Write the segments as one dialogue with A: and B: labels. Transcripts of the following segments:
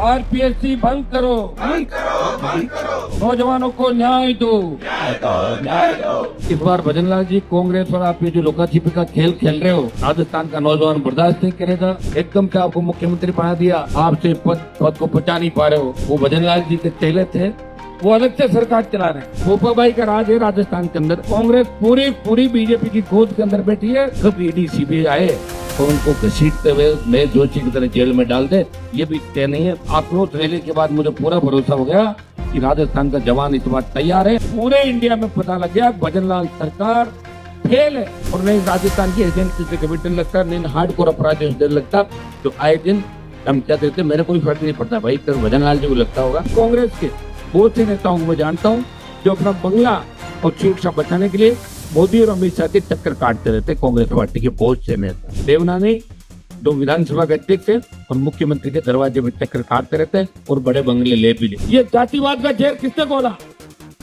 A: RPSC भंग करो, नौजवानों को न्याय दो। इस बार भजनलाल जी, कांग्रेस पर आप ये जो लुका छिपी का खेल खेल रहे हो, राजस्थान का नौजवान बर्दाश्त नहीं करेगा। एकदम से आपको मुख्यमंत्री बना दिया, आपसे पद को पचा नहीं पा रहे हो। वो भजनलाल जी के चेले थे, वो अलग से सरकार चला रहे हैं। भोपा भाई का राज है राजस्थान के अंदर। कांग्रेस पूरी बीजेपी की गोद के अंदर बैठी है। कब ईडी सीबीआई आए तो उनको घसीटते हुए नए जोशी की तरह जेल में डाल दे, ये भी तय नहीं है। आक्रोश रैली के बाद मुझे पूरा भरोसा हो गया कि राजस्थान का जवान इस बार तैयार है। पूरे इंडिया में पता लग गया भजनलाल सरकार फेल है। और नहीं राजस्थान की एजेंट किसी कभी डर लगता, नहीं हार्डकोर अपराधियों से डर लगता जो आए दिन हम क्या देते। मेरे कोई फर्क नहीं पड़ता भाई, तो भजनलाल जी को लगता होगा। कांग्रेस के बहुत से नेताओं को मैं जानता हूँ जो अपना बंगला और सुरक्षा बचाने के लिए मोदी और अमित शाह की टक्कर काटते रहते। कांग्रेस पार्टी के बहुत से नेता देवनानी दो विधानसभा के अध्यक्ष और मुख्यमंत्री के दरवाजे में टक्कर काटते रहते और बड़े बंगले ले भी ले। ये जातिवाद का जहर किसने बोला?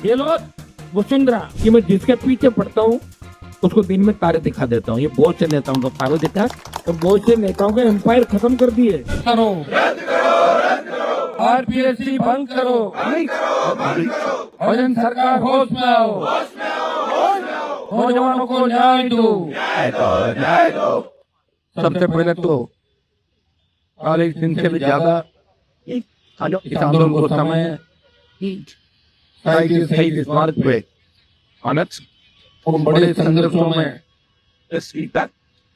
A: ये लोग वसुंधरा कि मैं जिसके पीछे पड़ता हूँ उसको दिन में तारे दिखा देता हूँ। ये बहुत से नेताओं को तारे दिखा और बहुत से नेताओं के एम्पायर खत्म कर दिए। करो आरपीएससी भंग करो, भजन सरकार होश में आओ, नौजवानों को न्याय दो। सबसे पहले तो 40 दिन से भी ज्यादा इस आंदोलन को समय शहीद स्मारक पे अनक्स और बड़े संघर्षों में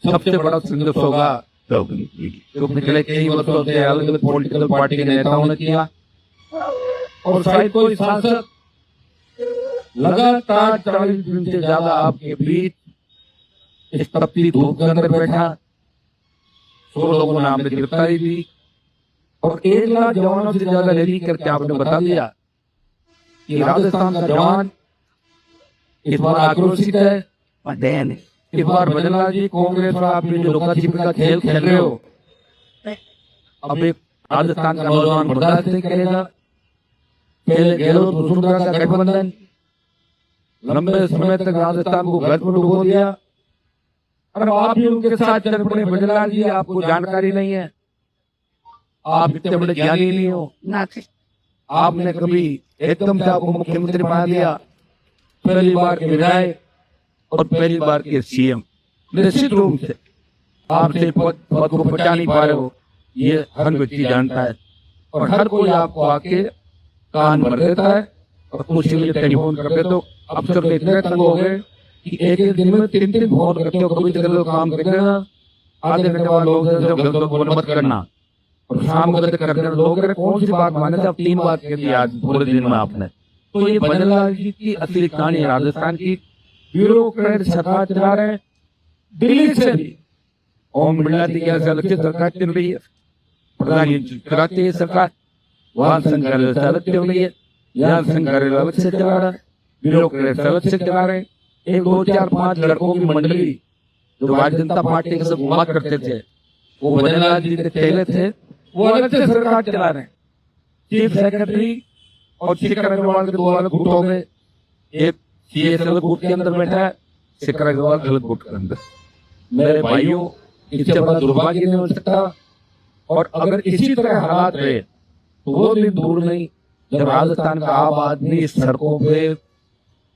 A: सबसे बड़ा संघर्ष होगा जो पिछले कई वर्षों से अलग अलग पॉलिटिकल पार्टी के नेताओं ने किया। और शायद कोई सांसद लगातार 40 दिन से ज्यादा आपके बीच इस तपती धूप के अंदर बैठा। 100 लोगों ने आपने गिरफ्तारी दी और 1 लाख जवानों से ज्यादा रैली करके आपने बता दिया कि राजस्थान का जवान इस बार आक्रोशित है। इस बार भजनलाल जी, कांग्रेस और आप जो लुका छिपी का खेल खेल रहे हो, अब एक राजस्थान का नौजवान बर्दाश्त नहीं करेगा। पहले गहलोत वसुंधरा का गठबंधन लंबे समय तक राजस्थान को गर्त में डुबो दिया। और आप भी उनके साथ चल पड़े। भजनलाल जी, आपको जानकारी नहीं है, आप इतने बड़े ज्ञानी नहीं हो। आपने कभी एकदम से आपको मुख्यमंत्री बना दिया, पहली बार के विधायक और पहली बार के सीएम। निश्चित रूप से आपसे पद को बचा नहीं पा रहे हो, ये हर व्यक्ति जानता है। और हर कोई आपको आके कान भर देता है और उसी लिए टेलीफोन करते। तो अफसर तो इतने तंग हो गए कि एक दिन में 3 फोन करते हो, कभी तो काम कर देना, आधे घंटे बाद लोग मत करना और शाम को कर देना। लोग कौन सी बात माने थे, अब 3 बात कह दिया आज पूरे दिन में आपने। तो ये भजनलाल जी की असली कहानी है राजस्थान की। ब्यूरोक्रेट सरकार चला रहे हैं दिल्ली से भी। ओम बिरला जी की अलग से सरकार चल रही है, प्रधानमंत्री कराती है सरकार, वहां संघर्ष अलग चल रही है, यहाँ संघर्ष अलग से चला रहा है, ब्यूरोक्रेट अलग से चला रहे हैं। 1, 2, 4, 5 लड़कों की मंडली जो भारतीय जनता पार्टी के साथ घुमा करते थे, वो भजनलाल जी के चेले थे, वो अलग से सरकार चला रहे हैं। चीफ सेक्रेटरी और शिखर अग्रवाल के 2 अलग गुट हो गए। एक सीएस अलग गुट के अंदर बैठा है, शिखर अग्रवाल अलग गुट के अंदर। मेरे भाइयों, इससे बड़ा दुर्भाग्य नहीं हो सकता। और अगर इसी तरह हालात रहे तो वो दिन दूर नहीं जब राजस्थान का आम आदमी इस सड़कों पे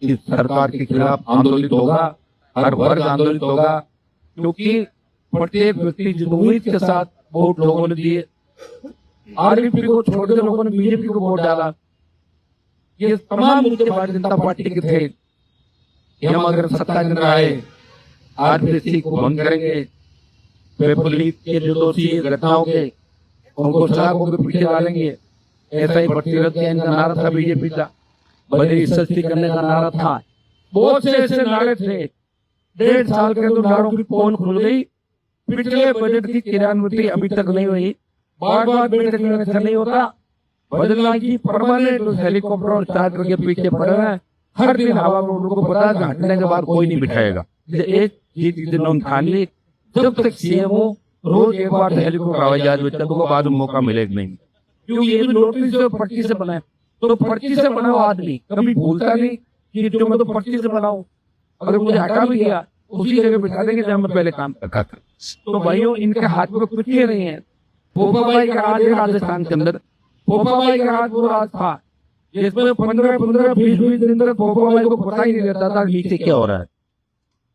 A: इस सरकार के खिलाफ आंदोलित होगा, हर वर्ग आंदोलित होगा। क्योंकि प्रत्येक व्यक्ति जिस उम्मीद के साथ वोट लोगों ने दिए, आरपीपी को छोड़ के लोगों ने बीजेपी को वोट डाला। ये तमाम मुद्दे भारतीय जनता पार्टी के थे कि हम अगर सत्ता के अंदर आए आरपीएससी को भंग करेंगे, पेपर लीक के जो दोषी घटनाओं के उनको सलाखों के पीछे डालेंगे। ऐसा ही भर्ती रद्द का नारा था बीजेपी का, बड़ी सस्ती करने का नारा था, बहुत से ऐसे नारे थे। 1.5 साल के अंदर नारों की पोल खुल गई। पिछले बजट की क्रियान्विति अभी तक नहीं हुई, बार-बार बजट में ऐसा नहीं होता। भजनलाल जी परमानेंट हेलीकॉप्टर और चार्टर के पीछे पड़े हैं, हर दिन हवा में उनको पता है हटने के बाद कोई नहीं बिठाएगा। एक चीज ठान ली, जब तक सीएम हो रोज एक बार हेलीकॉप्टर हवाई जहाज में चलो, बाद में मौका मिलेगा नहीं। क्योंकि ये भी नोटिस जो पर्ची से बना है, तो पर्ची से बना हुआ आदमी कभी भूलता नहीं कि जो मैं तो पर्ची से बनाऊं, अगर मुझे हटा भी गया उसी जगह बिठा देंगे जहां मैं पहले काम करता था। तो भाइयों, इनके हाथ में कुछ नहीं है। भोपा भाई का राज है राजस्थान के अंदर, पोपाबाई का राज वो राज था जिसमें 15-15, 20-20 दिन तक पोपाबाई को पता ही नहीं रहता था नीचे क्या हो रहा है।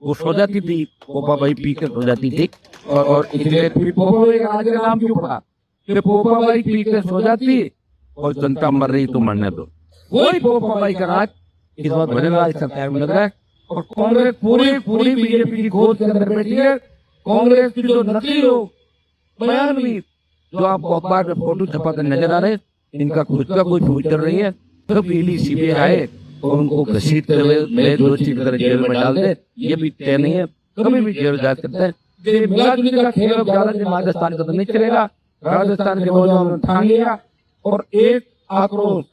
A: वो सो जाती थी, पोपाबाई पी कर सो जाती थी, और इसलिए फिर पोपाबाई का राज का नाम क्यों पड़ा कि पोपाबाई पी कर सो जाती और जनता मर रही तो मरने दो। वही पोपाबाई का राज इस बार भजन राज सरकार में लग रहा है। और कांग्रेस पूरी बीजेपी की खोज के अंदर बैठी है। कांग्रेस की जो नकली लोग बयान भी जो आपको अखबार में फोटो छपाकर नजर आ रहे, इनका खुद का कोई फ्यूचर नहीं है। तो पीली सीबीआई आए और उनको घसीटते हुए मेरे दोषी की तरह जेल में डाल दे, ये भी तय नहीं है, कभी भी जेल जा सकता है। मिलाजुली का खेल अब ज्यादा दिन राजस्थान का तो नहीं चलेगा। राजस्थान के नौजवानों ने ठान लिया और एक आक्रोश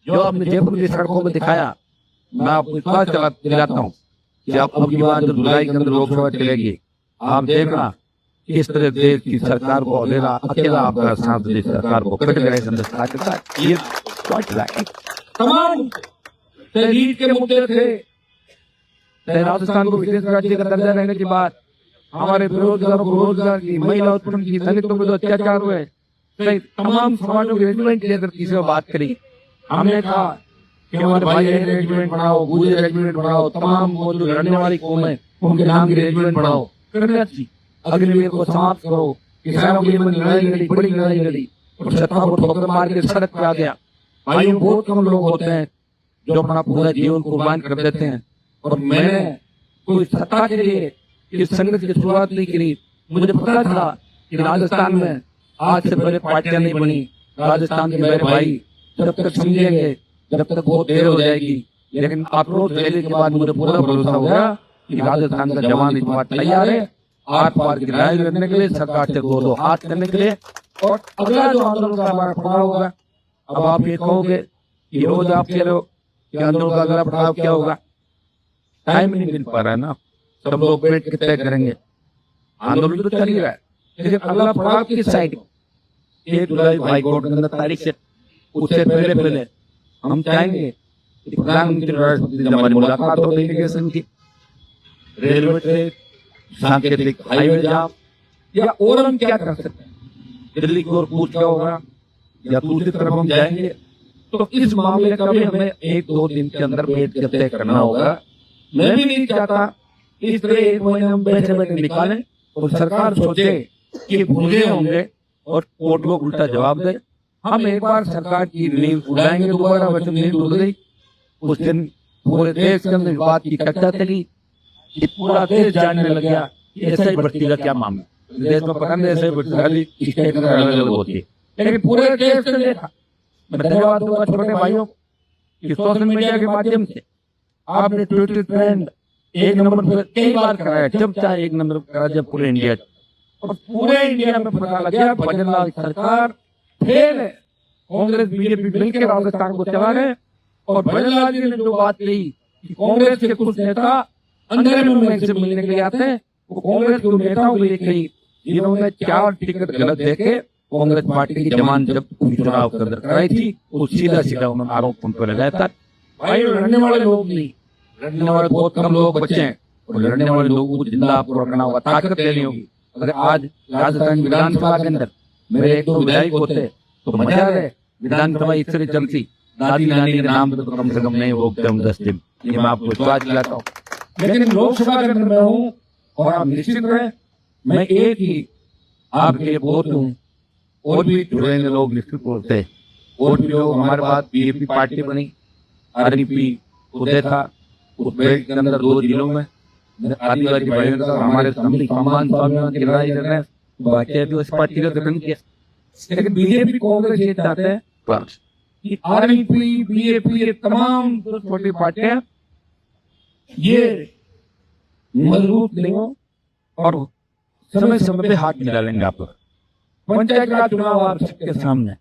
A: जो आपने जयपुर की सड़कों में दिखाया, मैं आपको विश्वास दिलाता हूँ कि आप अब की बार जो जुलाई के अंदर लोकसभा चलेगी, आप देखना किस तरह देश की सरकार को अकेला आपका साथ देश सरकार को कट गए। ये तमाम तहरीर के मुद्दे थे। राजस्थान को विशेष राज्य का दर्जा रहने के बाद हमारे बेरोजगारों को रोजगार की, महिला उत्पन्न की, दलितों पे जो अत्याचार हुए, तमाम समाजों के रेजिमेंट लेकर किसी से बात करी। हमने कहा कि हमारे भाई रेजिमेंट बनाओ, गुजर रेजिमेंट बनाओ, तमाम वो जो लड़ने वाली कौम है उनके नाम की रेजिमेंट बनाओ, करना चाहिए। अग्निवीर को समाप्त करो। किसानों के लिए लड़ाई लड़ी, बड़ी लड़ाई लड़ी और सत्ता को ठोकर मार के सड़क पे आ गया। भाइयों, बहुत कम लोग होते हैं जो अपना पूरा जीवन कुर्बान कर देते हैं। और मैंने कोई सत्ता के लिए इस संघर्ष की शुरुआत नहीं करी। मुझे पता था कि राजस्थान में आज से पहले पार्टियां नहीं बनी। राजस्थान के मेरे भाई जब तक समझेंगे, जब तक बहुत देर हो जाएगी, लेकिन आक्रोश देने के बाद मुझे पूरा भरोसा हो गया कि राजस्थान का जवान इस बार तैयार है आर पार की लड़ाई लड़ने के लिए, सरकार से दो हाथ करने के लिए। और अगला जो आंदोलन का हमारा पड़ाव होगा, अब आप ये कहोगे कि रोज आप कह रहे हो कि आंदोलन का अगला पड़ाव क्या होगा, टाइम नहीं मिल पा रहा है ना, सब लोग बैठ के तय करेंगे। आंदोलन तो चल ही रहा है, लेकिन अगला पड़ाव किस साइड? 1 जुलाई हाई कोर्ट के अंदर तारीख से उससे पहले हम चाहेंगे कि प्रधानमंत्री राष्ट्रपति से हमारी मुलाकात हो डेलीगेशन की। रेलवे ट्रैक, सांकेतिक हाईवे जाम, या और हम क्या कर सकते हैं? दिल्ली की ओर कूच क्या होगा या दूसरी तरफ हम जाएंगे? तो इस मामले का भी हमें 1-2 दिन के अंदर बैठ के तय करना होगा। मैं भी नहीं चाहता इस तरह 1 महीने हम बैठे निकालें और सरकार सोचे कि भूले होंगे और कोर्ट को उल्टा जवाब दे। हम एक बार सरकार की नींव उड़ाएंगे, दोबारा वचन नींव उड़ गई। उस दिन पूरे देश के अंदर बात की चर्चा चली, ये पूरा देश जानने लग गया कि ऐसा ही भर्ती का क्या मामला। देश में पता नहीं ऐसे भर्ती स्टेट में अलग होती है, लेकिन पूरे देश ने देखा। मैं धन्यवाद दूंगा छोटे भाइयों कि सोशल मीडिया के माध्यम से आपने ट्विटर ट्रेंड 1 नंबर पर कई बार कराया, जब चाहे 1 नंबर करा, जब पूरे इंडिया और पूरे इंडिया में पता लग गया भजन लाल सरकार फेल है। कांग्रेस बीजेपी मिलकर राजस्थान को चला रहे और भजन लाल जी ने जो बात कही कि कांग्रेस के कुछ नेता अंधेरे में इनसे मिलने के लिए आते हैं, वो कांग्रेस के नेताओं के लिए कही जिन्होंने 4 टिकट गलत देके कांग्रेस पार्टी की जमानत जब चुनाव के अंदर कराई थी, वो सीधा उन्होंने आरोप उन पर लगाया था। भाई लड़ने वाले लोग नहीं, लड़ने वाले बहुत कम लोग बचे हैं और लड़ने वाले लोगों को जिंदा आपको रखना होगा, ताकत देनी होगी। अगर आज राजस्थान विधानसभा के अंदर मेरे 1-2 विधायक होते तो मजा आ रहे। विधानसभा इस तरह चलती, दादी नानी के नाम पे तो कम से कम नहीं रोकते हम 10 दिन, ये मैं आपको विश्वास दिलाता हूँ। लेकिन लोकसभा के अंदर मैं हूँ और आप निश्चित रहे मैं एक ही आपके लिए वोट दूं। और भी जुड़ेंगे लोग निश्चित रूप से, और भी लोग हमारे पास बीजेपी पार्टी बनी, आरडीपी उदय था, उस बेल्ट के अंदर 2 जिलों में आदिवासी भाइयों का हमारे सम्मान स्वाभिमान की लड़ाई लड़ रहे हैं, बाकी आदिवासी पार्टी का गठन किया। लेकिन बीजेपी कांग्रेस ये चाहते हैं कि आरडीपी बीजेपी ये तमाम छोटी पार्टियां ये मजबूत नहीं हो और समय समय पे हाथ मिला लेंगे। आप पंचायत राज चुनाव आप सबके सामने,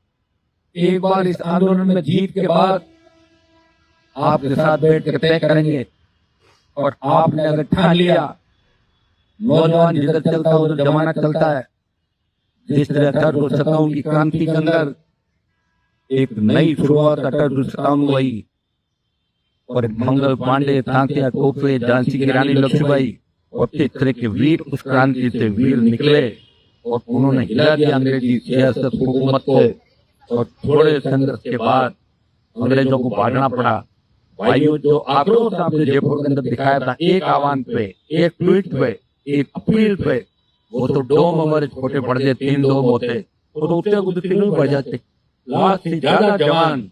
A: एक बार इस आंदोलन में जीत के बाद आपके साथ बैठ कर तय करेंगे। और आपने अगर ठान लिया, नौजवान जिधर चलता है उधर जमाना चलता है, जिस तरह 1857 की क्रांति के अंदर एक नई शुरुआत 1857 हुई और मंगल पांडे, तांत्या टोपे, झांसी की रानी लक्ष्मीबाई और इस तरह के वीर उस क्रांति से वीर निकले और उन्होंने हिला दिया अंग्रेजी सियासत हुकूमत को और थोड़े संघर्ष के बाद अंग्रेजों को भागना पड़ा। भाइयों, जो आक्रोश आपने जयपुर के अंदर दिखाया था, एक आह्वान पे, एक ट्वीट पे, एक अपील पे, वो तो डोम हमारे छोटे पड़ते, 3 डोम होते तो उससे कुछ नहीं बढ़ जाते। लाख से ज्यादा जवान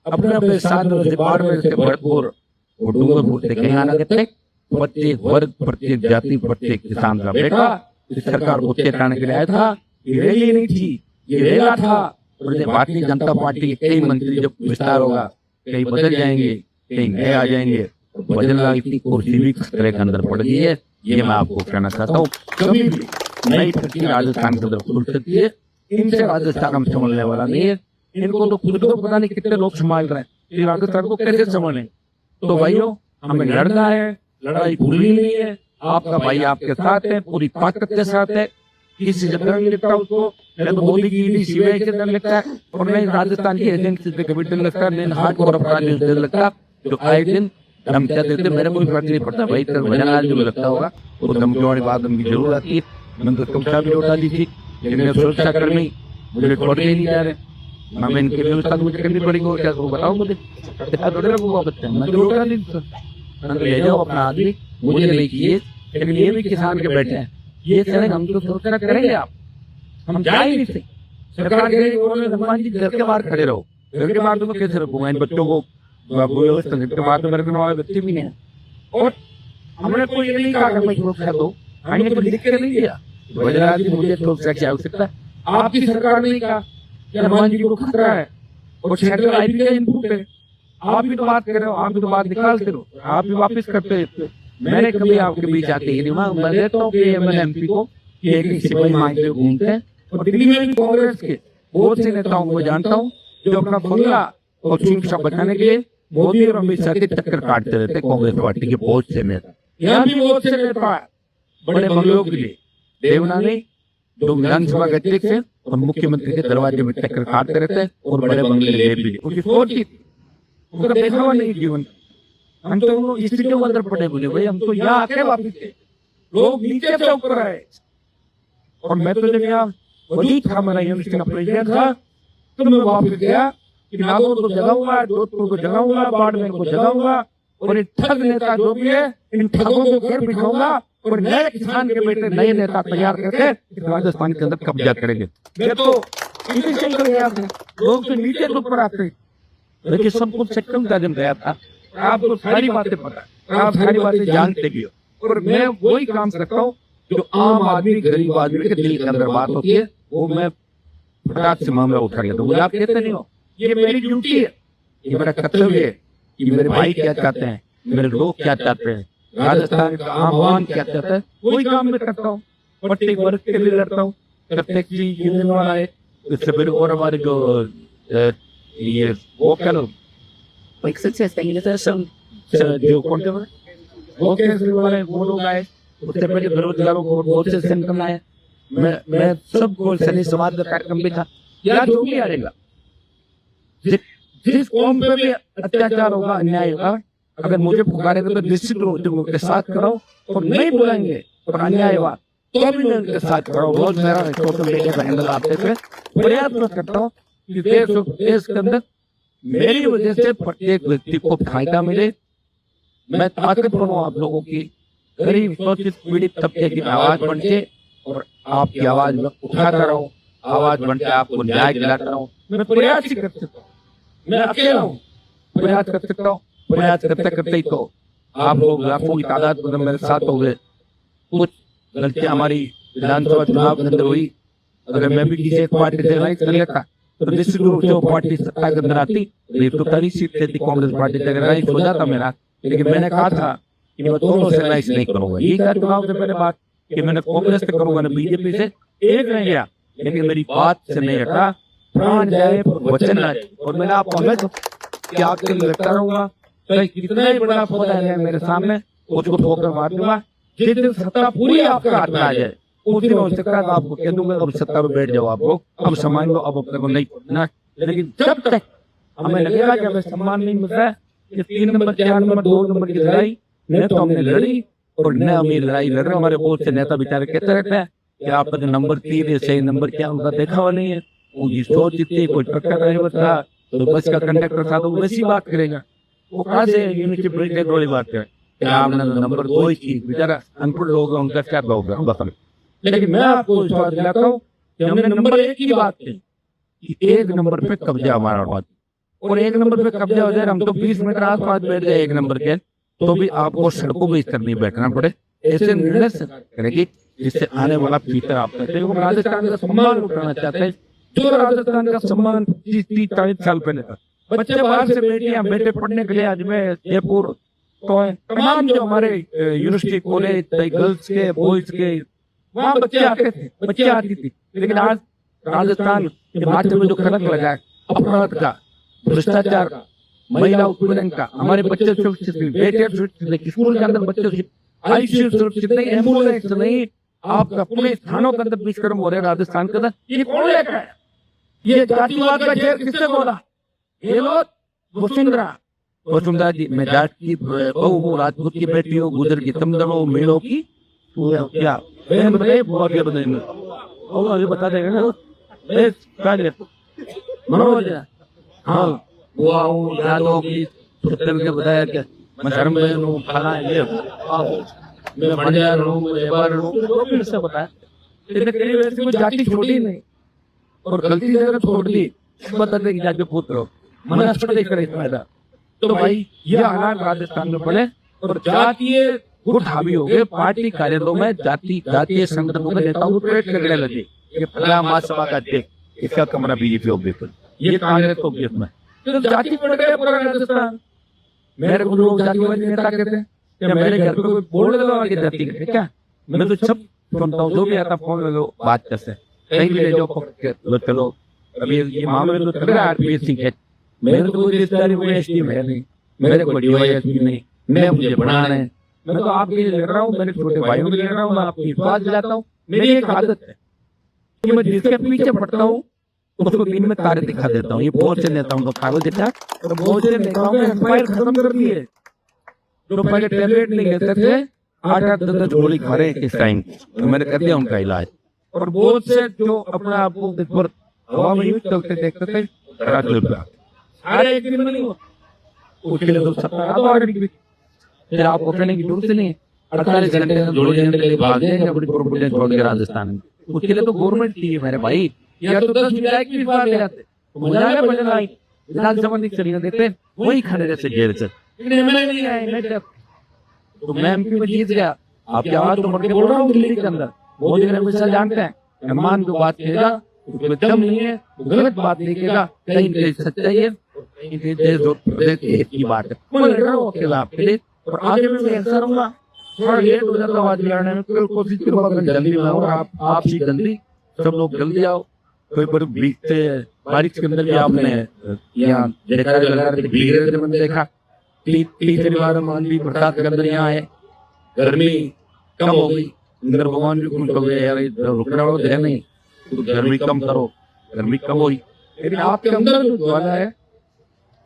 A: अपने अपने साधनों से बाढ़ से भरपूर वो डूंगरपुर से कहीं आना कहते, प्रत्येक वर्ग, प्रत्येक जाति, प्रत्येक किसान का बेटा इस सरकार को चेताने के लिए आया था। ये रैली नहीं थी, ये रेला था। भारतीय जनता पार्टी के कई मंत्री जब विस्तार होगा, कई बदल जाएंगे, कहीं नए आ जाएंगे, बदलना की कुर्सी भी खतरे के अंदर पड़ गई है। ये मैं आपको कहना चाहता हूँ। कभी भी नई फैक्ट्री राजस्थान के अंदर खुल सकती है, इनसे राजस्थान हम संभालने वाला नहीं है। इनको तो खुद को पता नहीं कितने लोग संभाल रहे हैं, राजस्थान को कैसे संभालें। तो भाइयों, हमें लड़ना है, लड़ाई भूलनी नहीं है। आपका भाई आपके साथ है, पूरी ताकत के साथ है। किसी से डर नहीं लगता उसको, मैं तो मोदी की सीबीआई से डर लगता है, और नहीं राजस्थान की एजेंसी से कभी डर लगता है, नहीं हार्ड कोर अपराधी से डर लगता, जो आए दिन धमकियां देते। मेरे कोई फर्क नहीं पड़ता भाई, तेरे वजन आज जो लगता होगा वो धमकी वाली बात उनकी जरूर आती है। मैंने तो कक्षा भी उठा दी थी, लेकिन सुरक्षा कर्मी मुझे छोड़ ही नहीं जा रहे। मैं इनकी व्यवस्था मुझे करनी पड़ेगी, और क्या करूँ बताओ मुझे, मैं तो उठा दी। ले जाओ अपना आदमी, मुझे नहीं किए, लेकिन ये भी किसान के बैठे हैं, ये चलेंगे, हम तो सुरक्षा करेंगे। आप हम जा ही नहीं सकते। सरकार कह रही है हनुमान जी घर के बाहर खड़े रहो, घर के बाहर तो मैं कैसे रखूंगा इन बच्चों को, घर के बाहर तो मेरे को बच्चे भी नहीं है। और हमने कोई ये नहीं कहा कि मैं सुरक्षा दो, हमने तो लिख के नहीं दिया वजराज जी मुझे सुरक्षा की आवश्यकता है। आपकी सरकार ने कहा कि हनुमान जी को खतरा है, और सेंट्रल आईपी का इनपुट है। आप भी तो बात कर रहे हो, आप भी तो बात निकालते रहो, आप भी वापिस करते रहते। मैंने कभी आपके बीच आते ही नहीं, मैं देता हूँ कि एमएलए को एक सिपाही मांगते घूमते हैं। और दिल्ली में भी कांग्रेस के बहुत से नेताओं को जानता हूँ जो अपना बंगला और सुरक्षा बचाने के लिए मोदी और अमित शाह के चक्कर काटते रहते। कांग्रेस पार्टी के बहुत से नेता, यहाँ भी बहुत से नेता बड़े बंगलों के लिए देवनानी जो विधानसभा के अध्यक्ष है और मुख्यमंत्री के दरवाजे में चक्कर काटते रहते हैं, और बड़े बंगले ले भी उसकी सोच ही उनका देखा हुआ नहीं जीवन। हम तो स्थितियों के अंदर पड़े बोले भाई, हम तो यहाँ आके वापिस थे, लोग नीचे से ऊपर आए। और मैं तो जब यहाँ वही था, मेरा यूनिवर्सिटी का प्रेसिडेंट था, तो मैं वापिस गया कि नागौर को जगाऊंगा, जोधपुर को जगाऊंगा, बाड़मेर को जगाऊंगा, और इन ठग नेता जो भी है इन ठगों को घर बिठाऊंगा, और नए किसान के बेटे नए नेता तैयार करके राजस्थान के अंदर कब्जा करेंगे। ये तो इसी से कर गया था, लोग तो नीचे से ऊपर आते, लेकिन सब कुछ सिस्टम का जम गया था। आपको सारी बातें पता है, आप सारी बातें जानते भी हो। और मैं वही काम करता हूँ जो आम आदमी, गरीब आदमी के दिल के अंदर बात होती है, वो मैं फटाक से मामला उठा लेता हूँ। आप कहते नहीं हो, ये मेरी ड्यूटी है, ये मेरा कर्तव्य है कि मेरे भाई क्या चाहते हैं, मेरे लोग क्या चाहते हैं, राजस्थान का आम आवाम क्या चाहता है, वही काम मैं करता हूँ। प्रत्येक वर्ग के लिए लड़ता हूँ, प्रत्येक चीज यूनियन वाला है, इससे फिर और हमारे जो ये वो क्या लोग जो कौन वाले वो लोग आए, उससे पहले बेरोजगारों को बहुत से सेंटर आए। मैं सबको सनी समाज का कार्यक्रम भी था, या जो भी आएगा, जिस कौम पे भी अत्याचार होगा, अन्याय होगा, अगर मुझे पुकारेगा तो निश्चित रूप से उनके साथ खड़ा, और नहीं बुलाएंगे और अन्याय हुआ तो भी मैं उनके साथ खड़ा हूँ। रोज मेरा सोशल मीडिया पर हैंडल आते थे, प्रयास करता हूँ कि देश के अंदर मेरी वजह से प्रत्येक व्यक्ति को फायदा मिले। मैं ताकत बनूं आप लोगों की, गरीब शोषित पीड़ित तबके की आवाज बन के, और आपकी आवाज में उठाता रहूं, आवाज बन के आपको न्याय दिलाता रहूं। मैं प्रयास ही कर सकता हूँ, मैं अकेला हूँ, प्रयास कर सकता हूँ। प्रयास करते करते ही तो आप लोग लाखों की तादाद में मेरे साथ हो गए। कुछ गलतियां हमारी विधानसभा चुनाव के अंदर हुई, अगर मैं भी किसी एक पार्टी से लड़ाई कर लेता तो निश्चित रूप से वो पार्टी सत्ता के अंदर आती, तो 30 सीट थी कांग्रेस पार्टी से लड़ाई हो जाता मेरा। लेकिन मैंने कहा था कि मैं दोनों से लड़ाई नहीं करूंगा। ये क्या चुनाव से पहले बात कि मैंने कांग्रेस से करूंगा ना बीजेपी से, एक रह गया, लेकिन मेरी बात से नहीं हटा। प्राण जाए वचन ना जाए, और मैंने आपको हमें कि आपके लिए लड़ता रहूंगा, तो कितना ही बड़ा पौधा है मेरे सामने उसको ठोकर मार दूंगा। जिस दिन सत्ता पूरी आपके हाथ में आ जाए उस दिन हो सकता है आपको कह दूंगा अब सत्ता में बैठ जाओ, आप लोग अब सम्मान लो, अब अपने को नहीं छोड़ना। लेकिन जब तक हमें लगेगा कि हमें सम्मान नहीं मिल रहा है, ये 3 नंबर 4 नंबर 2 नंबर की लड़ाई न तो हमने लड़ी और न हम ये लड़ाई लड़ रहे। हमारे बहुत से नेता बेचारे कहते रहते हैं कि आपका नंबर 3 है, सही नंबर क्या उनका देखा हुआ नहीं है। उनकी सोच इतनी, कोई ट्रक का ड्राइवर था तो बस का कंडक्टर था तो वैसी बात करेगा। वो कहाँ से यूनिटी प्रेसिडेंट वाली बात है कि आपने नंबर 2 ही की, बेचारा अनपढ़ लोग हैं, उनका क्या होगा। लेकिन मैं आपको विश्वास दिलाता हूँ कि हमने नंबर 1 की बात की कि 1 नंबर पे कब्जा हमारा बात, और 1 नंबर पे कब्जा हो जाए, हम तो 20 मीटर आसपास बैठ जाए 1 नंबर के, तो भी आपको सड़कों पे इस तरह नहीं बैठना पड़े। ऐसे निर्णय करेगी जिससे आने वाला फ्यूचर आप कहते हैं राजस्थान का सम्मान उठाना चाहते हैं, जो राजस्थान का सम्मान 30-40 साल पहले था। बच्चे बाहर से बेटे पढ़ने के लिए अजमेर, जयपुर, तो तमाम जो हमारे यूनिवर्सिटी कॉलेज, गर्ल्स के, बॉयज के, वहाँ बच्चे आते थे, बच्चे आती थी। लेकिन आज राजस्थान के हिमाचल में जो कलंक लगा है अपराध का, भ्रष्टाचार का, महिला उत्पीड़न का, हमारे बच्चे सुरक्षित नहीं, बेटे सुरक्षित नहीं, स्कूल के अंदर बच्चे आईसीयू सुरक्षित नहीं, एम्बुलेंस नहीं, आपका पुलिस थानों के अंदर दुष्कर्म हो रहे राजस्थान के अंदर। ये कौन लेकर आया? ये जातिवाद का जहर किसने बोला? ये लोग वसुंधरा जी, मैं जाट की बहू हूँ, राजपूत की बेटी हूँ, गुजर की तमदड़ो, मेड़ो की क्या बहन बताइए, बुआ क्या बताएंगे, और आगे बता देगा ना मनोज। हाँ, बुआ हूँ, यादों की सुतल के बताया क्या, मैं धर्म बहन हूँ, खाना ये, मैं बंजार हूँ, मैं बार हूँ, जो भी उससे बताया। लेकिन कई वैसे कोई जाति छोड़ी नहीं, और गलती से अगर छोड़ दी बताते कि जाके पुत्र हो, मन देख कर फायदा। तो भाई ये हालात राजस्थान में पड़े और जातीय गुट हावी हो गए। पार्टी कार्यालयों में जातीय संगठनों के नेताओं को पेट लगने लगे, ये फला महासभा का अध्यक्ष, इसका कमरा बीजेपी ऑफिस, ये कांग्रेस ऑफिस में, तो जाति पड़ गया पूरा राजस्थान। मेरे को लोग जातिवादी नेता कहते हैं, क्या मेरे घर पे कोई बोर्ड लगा के जाति कहते क्या? मैं तो सब सुनता हूँ, जो भी आता फोन में लो बात करते हैं, कहीं भी ले जाओ पकड़ के चलो। अभी ये मामले तो चल रहा है आरपीएससी के, मेरे तो कोई रिश्तेदारी कोई एसटी है नहीं, मेरे को डीवाईएसपी नहीं, मैं मुझे बढ़ाना है, मैं तो आपके लिए लड़ रहा हूँ, मेरे छोटे भाइयों के लिए लड़ रहा हूँ, मैं आपकी बात दिलाता हूँ। मेरी एक आदत है कि मैं जिसके पीछे पड़ता हूँ उसको दिन में तारे दिखा देता हूँ। ये बहुत से नेताओं को पागल दिखा, तो बहुत से नेताओं ने एम्पायर खत्म कर दिए। जो पहले टैबलेट नहीं लेते थे, 8-8 10 गोली खा रहे इस टाइम, तो मैंने कर दिया उनका इलाज। और बहुत से जो अपना आपको हवा में यूज चलते देखते थे, सारे एक दिन में नहीं होता, उसके लिए तो 70 फिर आपको कहने की जरूरत नहीं है, 48 घंटे के लिए भाग जाएंगे बड़ी प्रोपोर्शन छोड़ के राजस्थान में। उसके लिए तो गवर्नमेंट चाहिए मेरे भाई, या तो 10 विधायक भी बाहर ले जाते तो मजा आ गया, बजट आई विधानसभा नहीं चली देते, वही खड़े रहते जेल से। लेकिन एमएलए नहीं आए, तो मैं एमपी में जीत गया। आपकी आवाज तो बढ़ के बोल रहा हूँ दिल्ली के अंदर, मोदी ने हमेशा जानते हैं मेहमान जो बात कहेगा उसमें दम नहीं है, गलत बात नहीं कहेगा, कहीं सच्चाई है, कहीं की बात है, मैं लड़ रहा हूँ अकेला आपके लिए, और आगे भी मैं ऐसा रहूंगा। थोड़ा लेट हो जाता आवाज लड़ने में, कोशिश करूंगा जल्दी में आऊँ, आप ही जल्दी, सब लोग जल्दी आओ। कोई बड़ी बीतते बारिश के अंदर भी आपने यहाँ देखा, तीसरी बार मानवी प्रसाद के अंदर यहाँ आए, गर्मी कम हो गई, इंद्र भगवान भी खुश हो गए, यार रुकना है नहीं, तो गर्मी कम करो, गर्मी कम हुई। लेकिन आपके अंदर जो ज्वाला है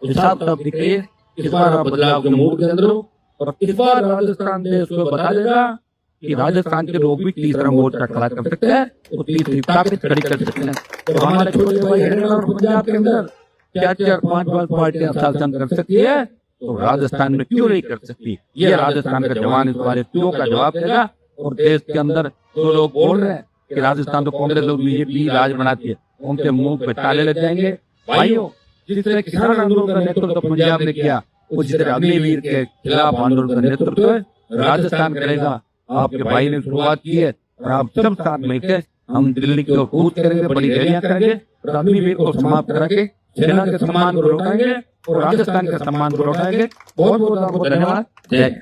A: उस हिसाब से आप दिखाइए, इस बार आप बदलाव के मूड के अंदर हो, और इस बार राजस्थान देश को बता देगा कि राजस्थान के लोग भी तीसरा मोर्चा खड़ा कर सकते हैं, तो तीसरी ताकत खड़ी कर सकते हैं। तो हमारे छोटे भाई हरियाणा और पंजाब के अंदर 4-5 पार्टियां शासन कर सकती है, तो राजस्थान में क्यों नहीं कर सकती? ये राजस्थान का जवान इस बारे क्यों का जवाब देगा। और देश के अंदर जो लोग बोल रहे हैं कि राजस्थान तो कांग्रेस और बीजेपी राज बनाती है, उनके मुंह पे ताले लग जाएंगे। भाइयों, जिस तरह किसान आंदोलन का नेतृत्व पंजाब ने किया, उस तरह अग्निवीर के खिलाफ आंदोलन का नेतृत्व राजस्थान करेगा। आपके भाई ने शुरुआत की है, और आप सब साथ मिलकर हम दिल्ली को कूच करेंगे, बड़ी रैलियां करेंगे, और अग्निवीर को समाप्त करके सेना के सम्मान को लौटाएंगे और राजस्थान के सम्मान को लौटाएंगे। बहुत बहुत आपको धन्यवाद। जय